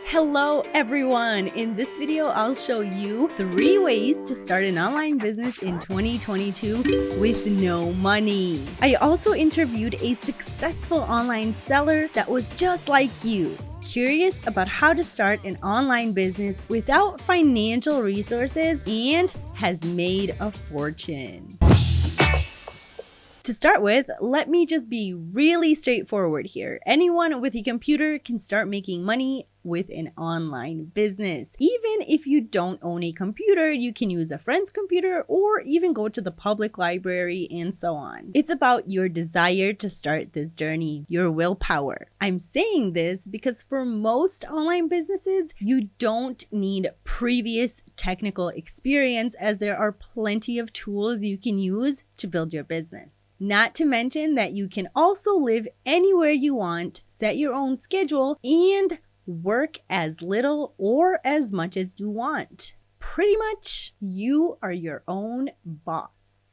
Hello everyone! In this video, I'll show you 3 ways to start an online business in 2022 with no money. I also interviewed a successful online seller that was just like you, curious about how to start an online business without financial resources and has made a fortune. To start with, let me just be really straightforward here. Anyone with a computer can start making money with an online business. Even if you don't own a computer, you can use a friend's computer or even go to the public library and so on. It's about your desire to start this journey, your willpower. I'm saying this because for most online businesses, you don't need previous technical experience, as there are plenty of tools you can use to build your business. Not to mention that you can also live anywhere you want, set your own schedule, and work as little or as much as you want. Pretty much, you are your own boss.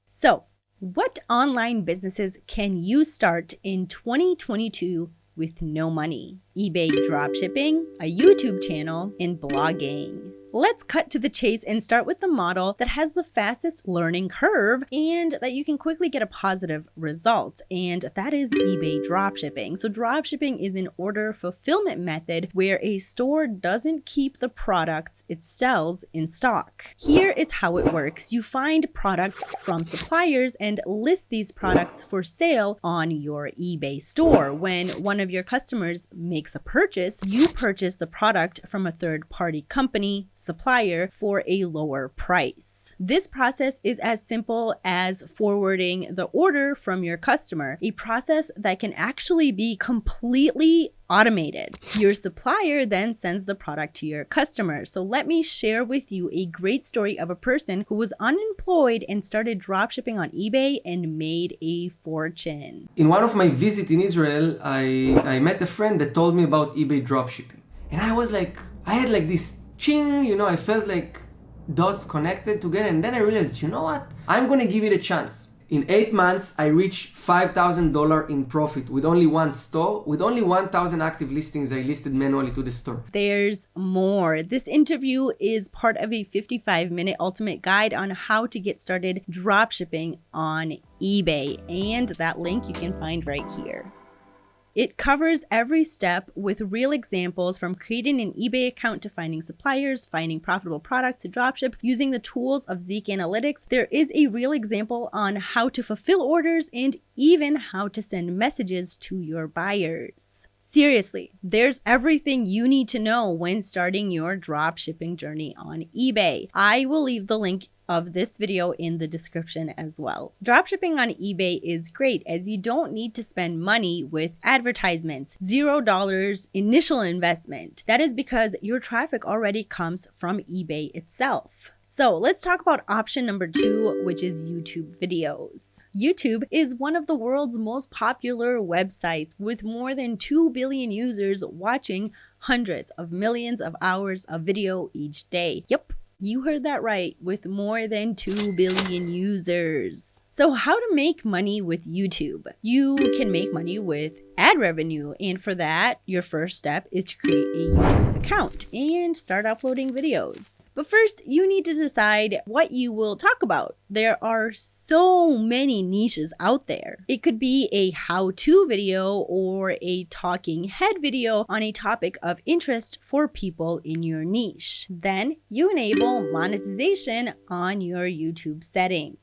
So, what online businesses can you start in 2022 with no money? eBay dropshipping, a YouTube channel, and blogging. Let's cut to the chase and start with the model that has the fastest learning curve and that you can quickly get a positive result, and that is eBay dropshipping. So dropshipping is an order fulfillment method where a store doesn't keep the products it sells in stock. Here is how it works. You find products from suppliers and list these products for sale on your eBay store. When one of your customers makes a purchase, you purchase the product from a third-party company, supplier, for a lower price. This process is as simple as forwarding the order from your customer, a process that can actually be completely automated. Your supplier then sends the product to your customer. So let me share with you a great story of a person who was unemployed and started dropshipping on eBay and made a fortune. In one of my visits in Israel, I met a friend that told me about eBay dropshipping. And I was like, I had like this ching, I felt like dots connected together. And then I realized, you know what? I'm gonna give it a chance. In 8 months, I reached $5,000 in profit with only one store. With only 1,000 active listings, I listed manually to the store. There's more. This interview is part of a 55-minute ultimate guide on how to get started dropshipping on eBay. And that link you can find right here. It covers every step with real examples, from creating an eBay account to finding suppliers, finding profitable products to dropship, using the tools of Zeek Analytics. There is a real example on how to fulfill orders and even how to send messages to your buyers. Seriously, there's everything you need to know when starting your dropshipping journey on eBay. I will leave the link of this video in the description as well. Dropshipping on eBay is great as you don't need to spend money with advertisements, $0 initial investment. That is because your traffic already comes from eBay itself. So let's talk about option number 2, which is YouTube videos. YouTube is one of the world's most popular websites with more than 2 billion users watching hundreds of millions of hours of video each day. Yep. You heard that right, with more than 2 billion users. So how to make money with YouTube? You can make money with ad revenue, and for that, your first step is to create a YouTube account and start uploading videos. But first, you need to decide what you will talk about. There are so many niches out there. It could be a how-to video or a talking head video on a topic of interest for people in your niche. Then you enable monetization on your YouTube settings.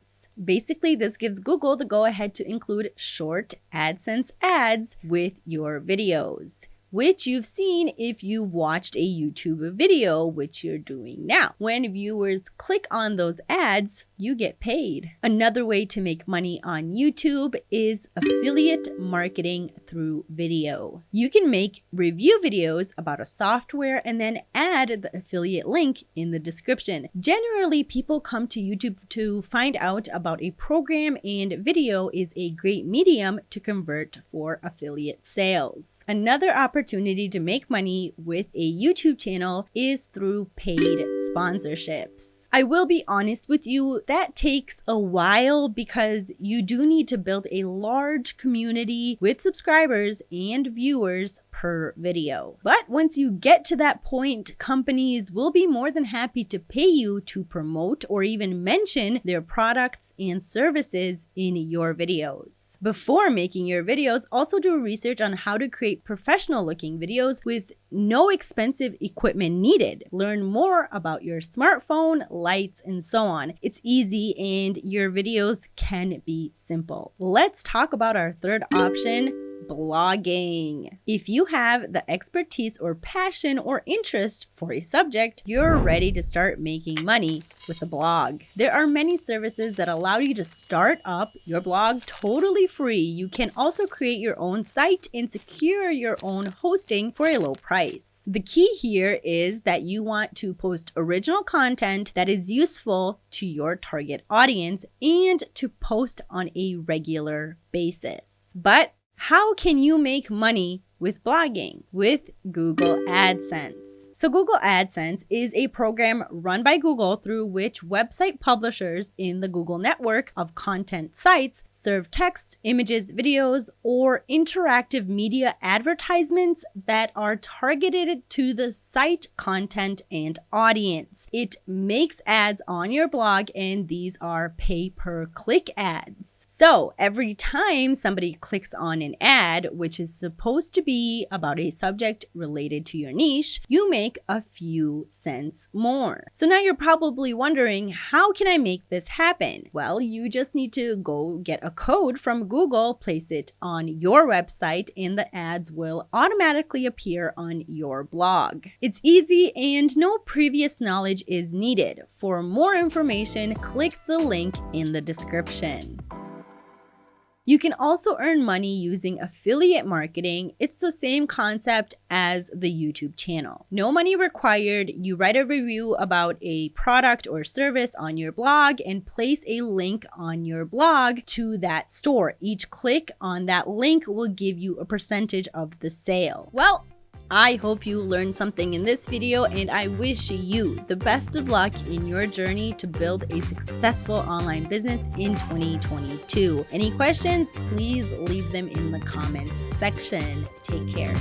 Basically, this gives Google the go-ahead to include short AdSense ads with your videos, which you've seen if you watched a YouTube video, which you're doing now. When viewers click on those ads, you get paid. Another way to make money on YouTube is affiliate marketing through video. You can make review videos about a software and then add the affiliate link in the description. Generally, people come to YouTube to find out about a program, and video is a great medium to convert for affiliate sales. Another opportunity to make money with a YouTube channel is through paid sponsorships. I will be honest with you, that takes a while because you do need to build a large community with subscribers and viewers per video. But once you get to that point, companies will be more than happy to pay you to promote or even mention their products and services in your videos. Before making your videos, also do research on how to create professional looking videos with no expensive equipment needed. Learn more about your smartphone, lights, and so on. It's easy and your videos can be simple. Let's talk about our third option, blogging. If you have the expertise or passion or interest for a subject, you're ready to start making money with a blog. There are many services that allow you to start up your blog totally free. You can also create your own site and secure your own hosting for a low price. The key here is that you want to post original content that is useful to your target audience and to post on a regular basis. But how can you make money with blogging? With Google AdSense. So Google AdSense is a program run by Google through which website publishers in the Google network of content sites serve text, images, videos, or interactive media advertisements that are targeted to the site content and audience. It makes ads on your blog, and these are pay-per-click ads. So every time somebody clicks on an ad, which is supposed to be about a subject related to your niche, you make a few cents more. So now you're probably wondering, how can I make this happen? Well, you just need to go get a code from Google, place it on your website, and the ads will automatically appear on your blog. It's easy and no previous knowledge is needed. For more information, click the link in the description. You can also earn money using affiliate marketing. It's the same concept as the YouTube channel. No money required. You write a review about a product or service on your blog and place a link on your blog to that store. Each click on that link will give you a percentage of the sale. Well, I hope you learned something in this video, and I wish you the best of luck in your journey to build a successful online business in 2022. Any questions? Please leave them in the comments section. Take care.